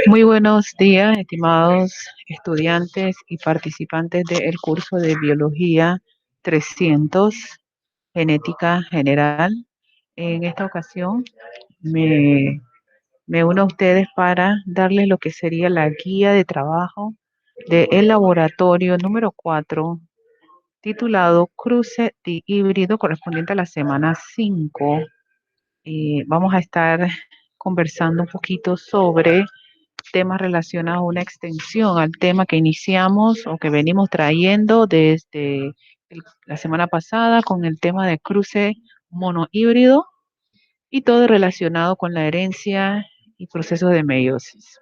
Muy buenos días, estimados estudiantes y participantes del curso de Biología 300, Genética General. En esta ocasión me, me uno a ustedes para darles lo que sería la guía de trabajo del laboratorio número 4, titulado Cruce de Híbrido, correspondiente a la semana 5. Vamos a estar conversando un poquito sobre temas relacionados a una extensión al tema que iniciamos o que venimos trayendo desde la semana pasada con el tema de cruce monohíbrido y todo relacionado con la herencia y procesos de meiosis.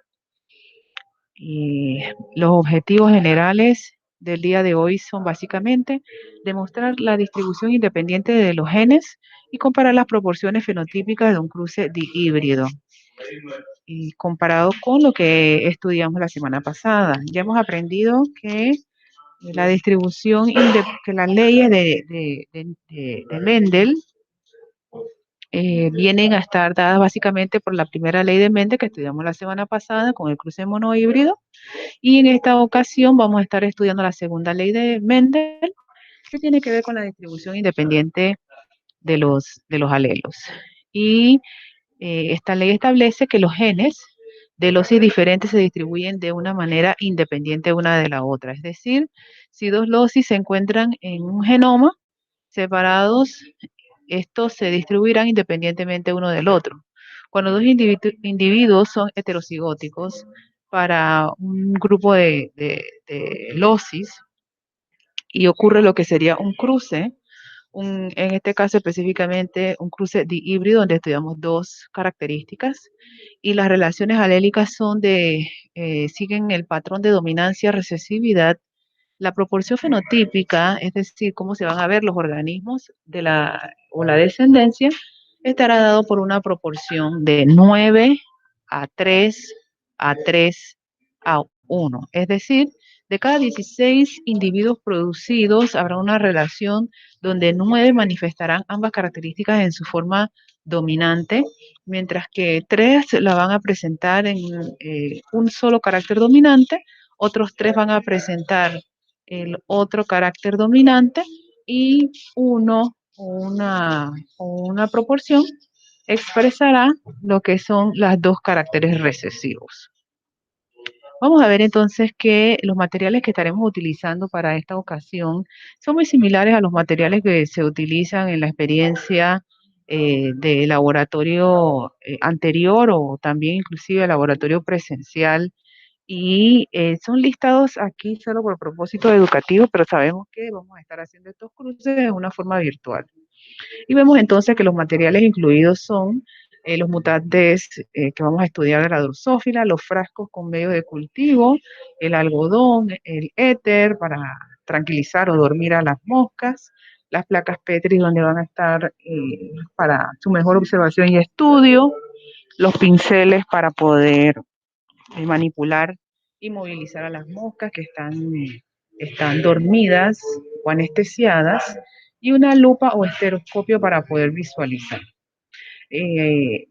Y los objetivos generales del día de hoy son básicamente demostrar la distribución independiente de los genes y comparar las proporciones fenotípicas de un cruce dihíbrido y comparado con lo que estudiamos la semana pasada. Ya hemos aprendido que la distribución, que las leyes de Mendel vienen a estar dadas básicamente por la primera ley de Mendel que estudiamos la semana pasada con el cruce monohíbrido, y en esta ocasión vamos a estar estudiando la segunda ley de Mendel que tiene que ver con la distribución independiente de los alelos. Y esta ley establece que los genes de losis diferentes se distribuyen de una manera independiente una de la otra. Es decir, si dos losis se encuentran en un genoma separados, estos se distribuirán independientemente uno del otro. Cuando dos individuos son heterocigóticos para un grupo de losis y ocurre lo que sería un cruce, en este caso específicamente un cruce dihíbrido donde estudiamos dos características y las relaciones alélicas siguen el patrón de dominancia recesividad. La proporción fenotípica, es decir, cómo se van a ver los organismos o la descendencia, estará dado por una proporción de 9 a 3 a 3 a 1. Es decir, de cada 16 individuos producidos habrá una relación donde 9 manifestarán ambas características en su forma dominante, mientras que 3 la van a presentar en un solo carácter dominante, otros 3 van a presentar el otro carácter dominante y una proporción expresará lo que son los dos caracteres recesivos. Vamos a ver entonces que los materiales que estaremos utilizando para esta ocasión son muy similares a los materiales que se utilizan en la experiencia de laboratorio anterior o también inclusive laboratorio presencial, y son listados aquí solo por propósito educativo, pero sabemos que vamos a estar haciendo estos cruces de una forma virtual. Y vemos entonces que los materiales incluidos son los mutantes que vamos a estudiar de la drosófila, los frascos con medios de cultivo, el algodón, el éter para tranquilizar o dormir a las moscas, las placas Petri donde van a estar para su mejor observación y estudio, los pinceles para poder manipular y movilizar a las moscas que están dormidas o anestesiadas, y una lupa o estereoscopio para poder visualizar. Eh,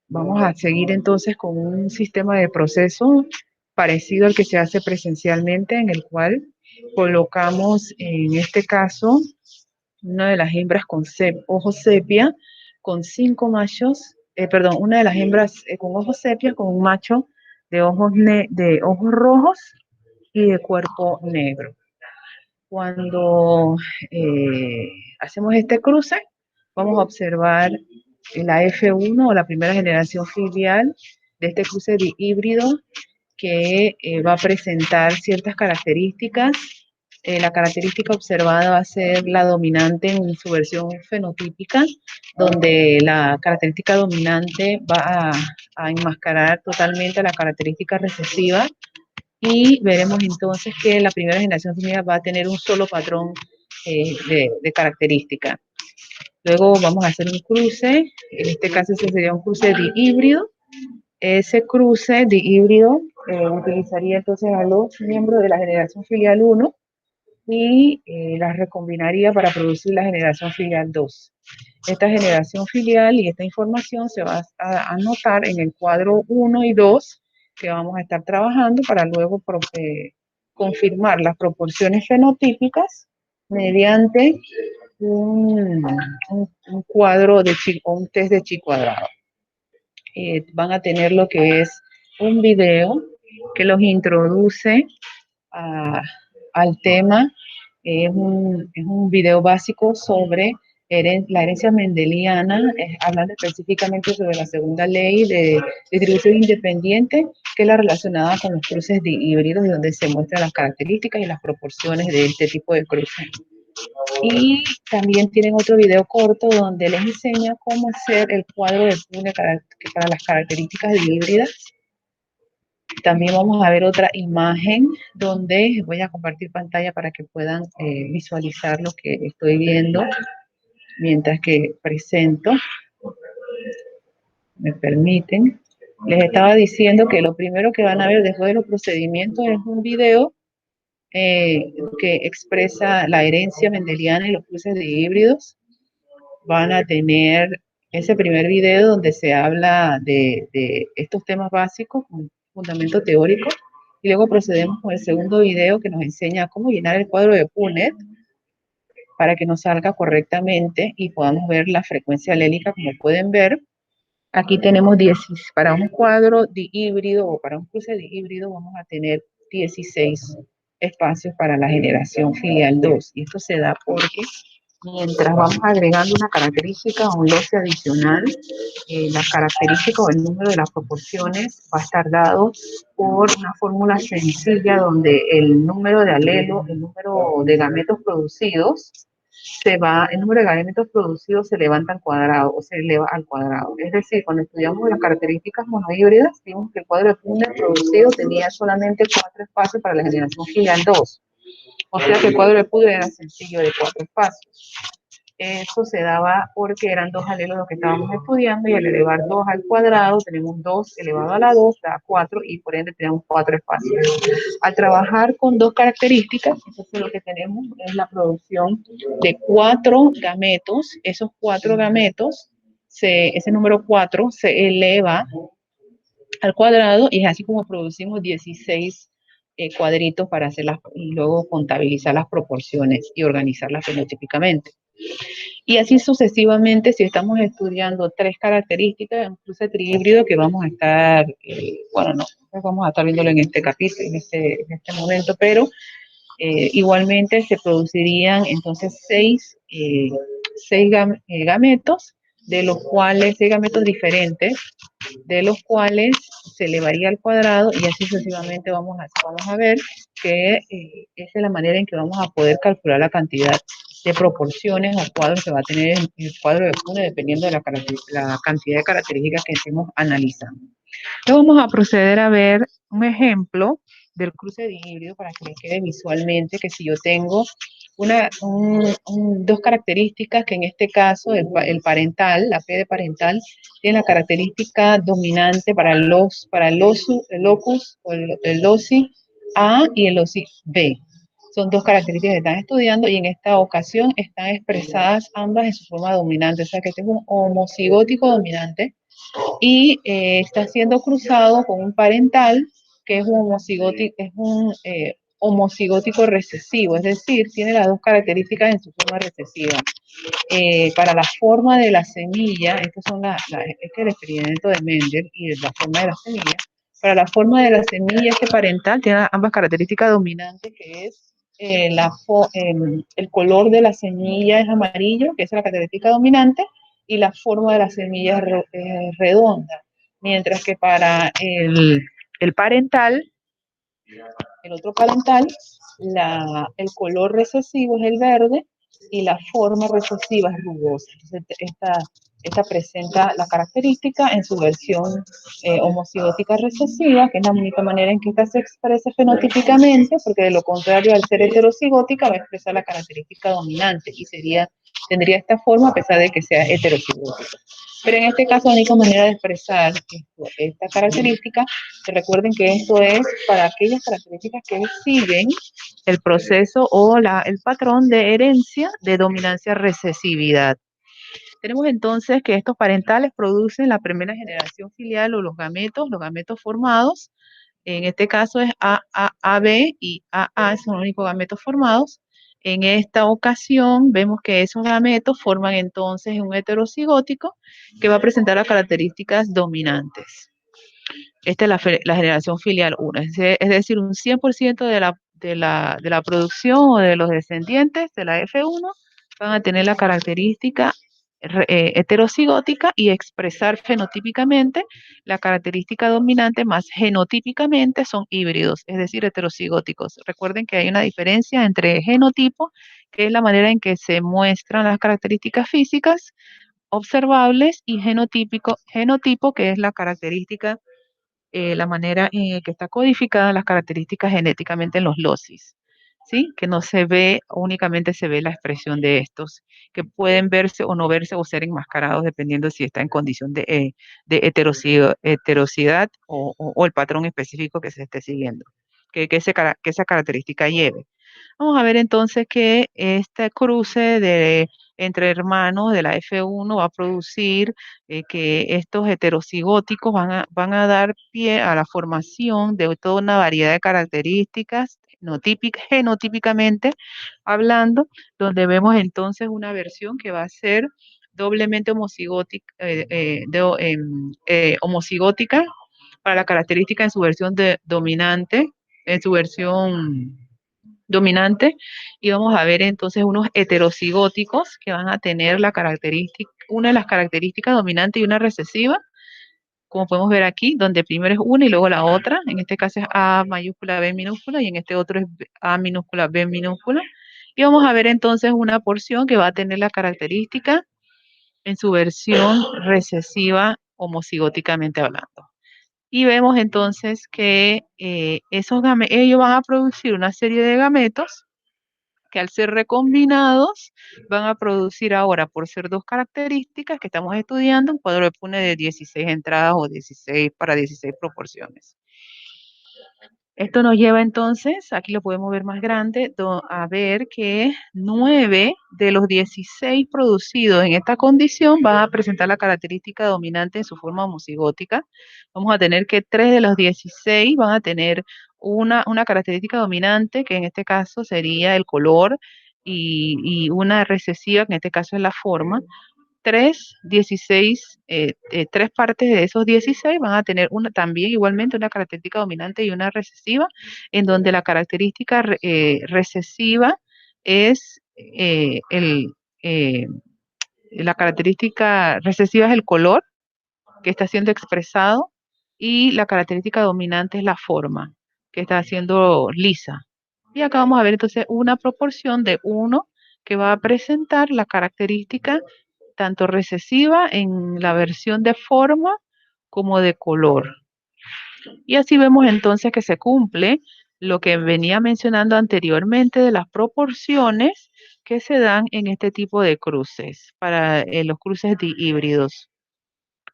Vamos a seguir entonces con un sistema de proceso parecido al que se hace presencialmente, en el cual colocamos, en este caso, una de las hembras con ojos sepia, con 5 machos, perdón, una de las hembras con ojos sepia, con un macho de ojos rojos y de cuerpo negro. Cuando eh, hacemos este cruce, vamos a observar la F1 o la primera generación filial de este cruce de híbrido que va a presentar ciertas características. La característica observada va a ser la dominante en su versión fenotípica, donde la característica dominante va a enmascarar totalmente la característica recesiva, y veremos entonces que la primera generación filial va a tener un solo patrón de característica. Luego vamos a hacer un cruce, en este caso ese sería un cruce de híbrido. Ese cruce de híbrido utilizaría entonces a los miembros de la generación filial 1 y las recombinaría para producir la generación filial 2. Esta generación filial y esta información se va a anotar en el cuadro 1 y 2 que vamos a estar trabajando para luego confirmar las proporciones fenotípicas mediante un cuadro de chi o un test de chi cuadrado. Van a tener lo que es un video que los introduce a- al tema. Es un video básico sobre la herencia mendeliana, hablando específicamente sobre la segunda ley de distribución independiente, que es la relacionada con los cruces de híbridos, y donde se muestran las características y las proporciones de este tipo de cruces. Y también tienen otro video corto donde les enseña cómo hacer el cuadro de Pune para las características de híbridas. También vamos a ver otra imagen donde voy a compartir pantalla para que puedan visualizar lo que estoy viendo mientras que presento. Me permiten. Les estaba diciendo que lo primero que van a ver después de los procedimientos es un video que expresa la herencia mendeliana y los cruces de híbridos. Van a tener ese primer video donde se habla de estos temas básicos, con fundamento teórico, y luego procedemos con el segundo video que nos enseña cómo llenar el cuadro de Punnett para que nos salga correctamente y podamos ver la frecuencia alélica. Como pueden ver, aquí tenemos 10, para un cuadro de híbrido o para un cruce de híbrido vamos a tener 16 espacios para la generación filial 2. Y esto se da porque mientras vamos agregando una característica o un loce adicional, la característica o el número de las proporciones va a estar dado por una fórmula sencilla donde el número de alelo, el número de gametos producidos, el número de gametos producidos se levanta al cuadrado o se eleva al cuadrado. Es decir, cuando estudiamos las características monohíbridas, vimos que el cuadro de Punnett producido tenía solamente 4 espacios para la generación filial 2. O sea que el cuadro de Punnett era sencillo de 4 espacios. Eso se daba porque eran 2 alelos los que estábamos estudiando, y al elevar 2 al cuadrado tenemos 2 elevado a la 2, da 4, y por ende tenemos 4 espacios. Al trabajar con 2 características, entonces lo que tenemos es la producción de 4 gametos. Esos 4 gametos, ese número 4 se eleva al cuadrado, y es así como producimos 16 cuadritos para hacerlas y luego contabilizar las proporciones y organizarlas fenotípicamente. Y así sucesivamente, si estamos estudiando 3 características, un cruce trihíbrido que vamos a estar, bueno, no vamos a estar viéndolo en este capítulo, en este momento, pero igualmente se producirían entonces 6 gametos, de los cuales 6 gametos diferentes, de los cuales se elevaría al cuadrado, y así sucesivamente vamos a ver que esa es la manera en que vamos a poder calcular la cantidad de proporciones o cuadros que va a tener el cuadro de Punnett dependiendo de la cantidad de características que estemos analizando. Entonces vamos a proceder a ver un ejemplo del cruce de híbrido para que les quede visualmente que si yo tengo dos características, que en este caso el parental, la P de parental, tiene la característica dominante para el locus o el loci A y el loci B. Son 2 características que están estudiando, y en esta ocasión están expresadas ambas en su forma dominante. O sea que este es un homocigótico dominante y está siendo cruzado con un parental que es un homocigótico recesivo, es decir, tiene las 2 características en su forma recesiva. Para la forma de la semilla, este es el experimento de Mendel y la forma de la semilla. Para la forma de la semilla, este parental tiene ambas características dominantes, que es el color de la semilla es amarillo, que es la característica dominante, y la forma de la semilla es redonda. Mientras que para el parental, el otro parental, el color recesivo es el verde y la forma recesiva es rugosa. Entonces, esta presenta la característica en su versión homocigótica recesiva, que es la única manera en que esta se expresa fenotípicamente, porque de lo contrario, al ser heterocigótica, va a expresar la característica dominante y tendría esta forma a pesar de que sea heterocigótica. Pero en este caso, la única manera de expresar esta característica, que recuerden que esto es para aquellas características que siguen el proceso o el patrón de herencia de dominancia-recesividad. Tenemos entonces que estos parentales producen la primera generación filial o los gametos formados En este caso es AB y AA, son los únicos gametos formados. En esta ocasión vemos que esos gametos forman entonces un heterocigótico que va a presentar las características dominantes. Esta es la generación filial 1, es decir, un 100% de la producción o de los descendientes de la F1 van a tener la característica heterocigótica y expresar fenotípicamente la característica dominante, más genotípicamente son híbridos, es decir, heterocigóticos. Recuerden que hay una diferencia entre genotipo, que es la manera en que se muestran las características físicas observables, y genotipo, que es la característica, la manera en que está codificada las características genéticamente en los locis, ¿sí? Que no se ve, únicamente se ve la expresión de estos, que pueden verse o no verse o ser enmascarados dependiendo si está en condición de heterocidad o el patrón específico que se esté siguiendo, que esa característica lleve. Vamos a ver entonces que este cruce entre hermanos de la F1 va a producir que estos heterocigóticos van a dar pie a la formación de toda una variedad de características genotípicamente hablando, donde vemos entonces una versión que va a ser doblemente homocigótica para la característica en su versión dominante, en su versión dominante, y vamos a ver entonces unos heterocigóticos que van a tener la característica, una de las características dominante y una recesiva, como podemos ver aquí, donde primero es una y luego la otra. En este caso es A mayúscula, B minúscula, y en este otro es A minúscula, B minúscula. Y vamos a ver entonces una porción que va a tener la característica en su versión recesiva homocigóticamente hablando. Y vemos entonces que ellos van a producir una serie de gametos que al ser recombinados van a producir ahora, por ser dos características que estamos estudiando, un cuadro de Punnett de 16 entradas o 16 para 16 proporciones. Esto nos lleva entonces, aquí lo podemos ver más grande, a ver que 9 de los 16 producidos en esta condición van a presentar la característica dominante en su forma homocigótica. Vamos a tener que 3 de los 16 van a tener una característica dominante, que en este caso sería el color, y una recesiva, que en este caso es la forma. 3 partes de esos 16 van a tener también igualmente una característica dominante y una recesiva, en donde la característica recesiva es eh, la característica recesiva es el color que está siendo expresado, y la característica dominante es la forma que está siendo lisa. Y acá vamos a ver entonces una proporción de 1 que va a presentar la característica tanto recesiva en la versión de forma como de color. Y así vemos entonces que se cumple lo que venía mencionando anteriormente de las proporciones que se dan en este tipo de cruces, para los cruces híbridos,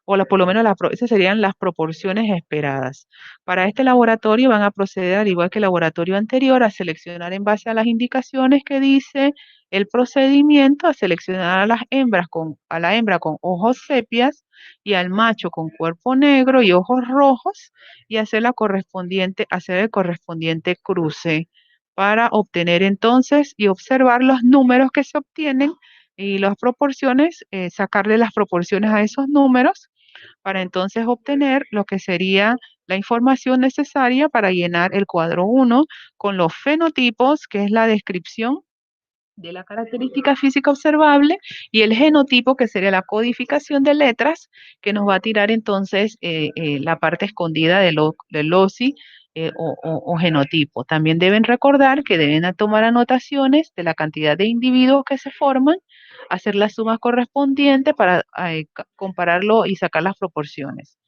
por lo menos esas serían las proporciones esperadas. Para este laboratorio van a proceder, al igual que el laboratorio anterior, a seleccionar en base a las indicaciones que dice el procedimiento, a seleccionar a la hembra con ojos sepias y al macho con cuerpo negro y ojos rojos, y hacer el correspondiente cruce para obtener entonces y observar los números que se obtienen y las proporciones, sacarle las proporciones a esos números para entonces obtener lo que sería la información necesaria para llenar el cuadro 1 con los fenotipos, que es la descripción de la característica física observable, y el genotipo, que sería la codificación de letras, que nos va a tirar entonces la parte escondida del loci o genotipo. También deben recordar que deben tomar anotaciones de la cantidad de individuos que se forman, hacer las sumas correspondientes para compararlo y sacar las proporciones,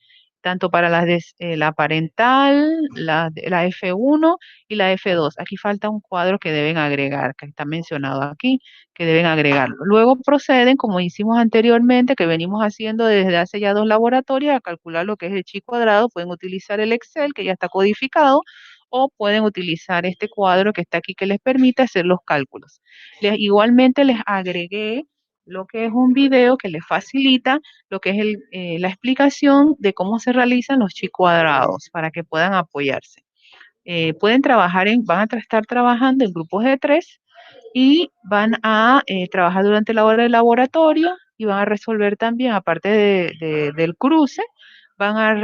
tanto para la parental, la F1 y la F2. Aquí falta un cuadro que deben agregar, que está mencionado aquí, que deben agregarlo. Luego proceden, como hicimos anteriormente, que venimos haciendo desde hace ya 2 laboratorios, a calcular lo que es el chi cuadrado. Pueden utilizar el Excel, que ya está codificado, o pueden utilizar este cuadro que está aquí, que les permite hacer los cálculos. Igualmente les agregué lo que es un video que les facilita lo que es la explicación de cómo se realizan los chi cuadrados para que puedan apoyarse. Pueden trabajar van a estar trabajando en grupos de 3 y van a trabajar durante la hora del laboratorio y van a resolver también, aparte del cruce, van a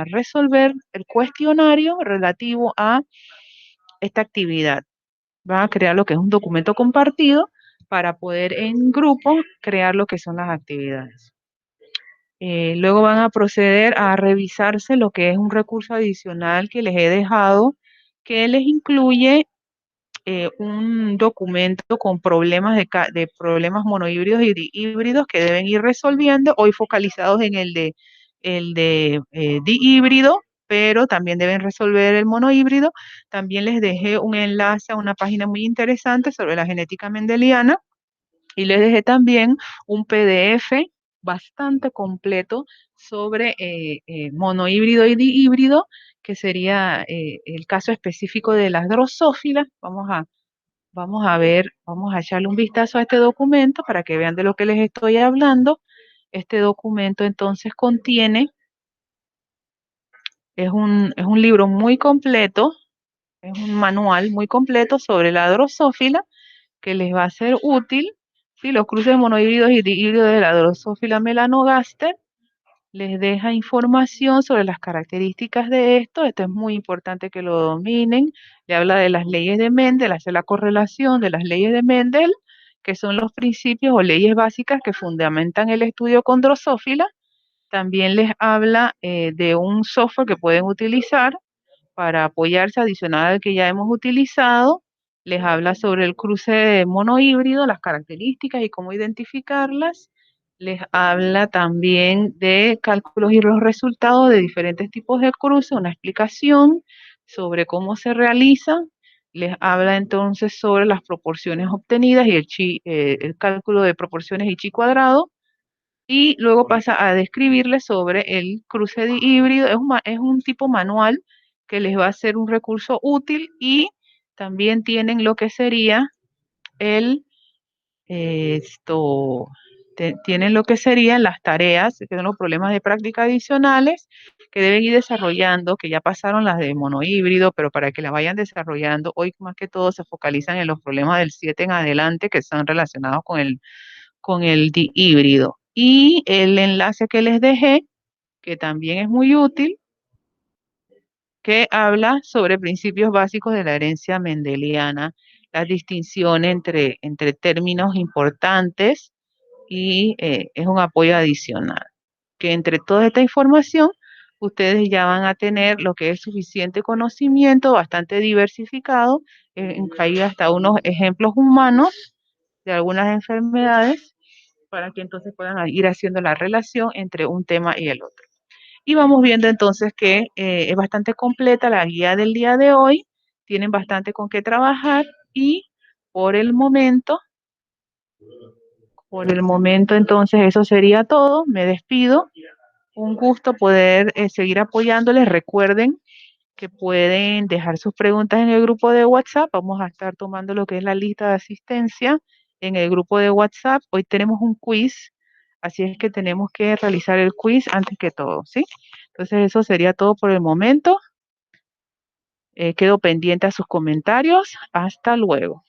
resolver el cuestionario relativo a esta actividad. Van a crear lo que es un documento compartido para poder en grupo crear lo que son las actividades. Luego van a proceder a revisarse lo que es un recurso adicional que les he dejado, que les incluye un documento con problemas de problemas monohíbridos y dihíbridos que deben ir resolviendo, hoy focalizados en el de dihíbrido, pero también deben resolver el monohíbrido. También les dejé un enlace a una página muy interesante sobre la genética mendeliana y les dejé también un PDF bastante completo sobre monohíbrido y dihíbrido, que sería el caso específico de las drosófilas. Vamos a echarle un vistazo a este documento para que vean de lo que les estoy hablando. Este documento entonces es un libro muy completo, es un manual muy completo sobre la drosófila que les va a ser útil. ¿Sí? Los cruces monohíbridos y dihíbridos de la drosófila melanogaster. Les deja información sobre las características de esto. Esto es muy importante que lo dominen. Le habla de las leyes de Mendel, hace la correlación de las leyes de Mendel, que son los principios o leyes básicas que fundamentan el estudio con drosófila. También les habla de un software que pueden utilizar para apoyarse adicional al que ya hemos utilizado. Les habla sobre el cruce monohíbrido, las características y cómo identificarlas. Les habla también de cálculos y los resultados de diferentes tipos de cruce, una explicación sobre cómo se realizan. Les habla entonces sobre las proporciones obtenidas y el cálculo de proporciones y chi cuadrado. Y luego pasa a describirles sobre el cruce de híbrido. Es un tipo manual que les va a ser un recurso útil y también tienen lo que sería el esto, tienen lo que serían las tareas, que son los problemas de práctica adicionales que deben ir desarrollando, que ya pasaron las de monohíbrido, pero para que la vayan desarrollando, hoy más que todo se focalizan en los problemas del 7 en adelante que están relacionados con el dihíbrido. Y el enlace que les dejé, que también es muy útil, que habla sobre principios básicos de la herencia mendeliana, las distinciones entre términos importantes y es un apoyo adicional. Que entre toda esta información, ustedes ya van a tener lo que es suficiente conocimiento, bastante diversificado, hay hasta unos ejemplos humanos de algunas enfermedades para que entonces puedan ir haciendo la relación entre un tema y el otro. Y vamos viendo entonces que es bastante completa la guía del día de hoy, tienen bastante con qué trabajar y por el momento, entonces eso sería todo, me despido, un gusto poder seguir apoyándoles, recuerden que pueden dejar sus preguntas en el grupo de WhatsApp. Vamos a estar tomando lo que es la lista de asistencia en el grupo de WhatsApp. Hoy tenemos un quiz, así es que tenemos que realizar el quiz antes que todo, ¿sí? Entonces eso sería todo por el momento. Quedo pendiente a sus comentarios. Hasta luego.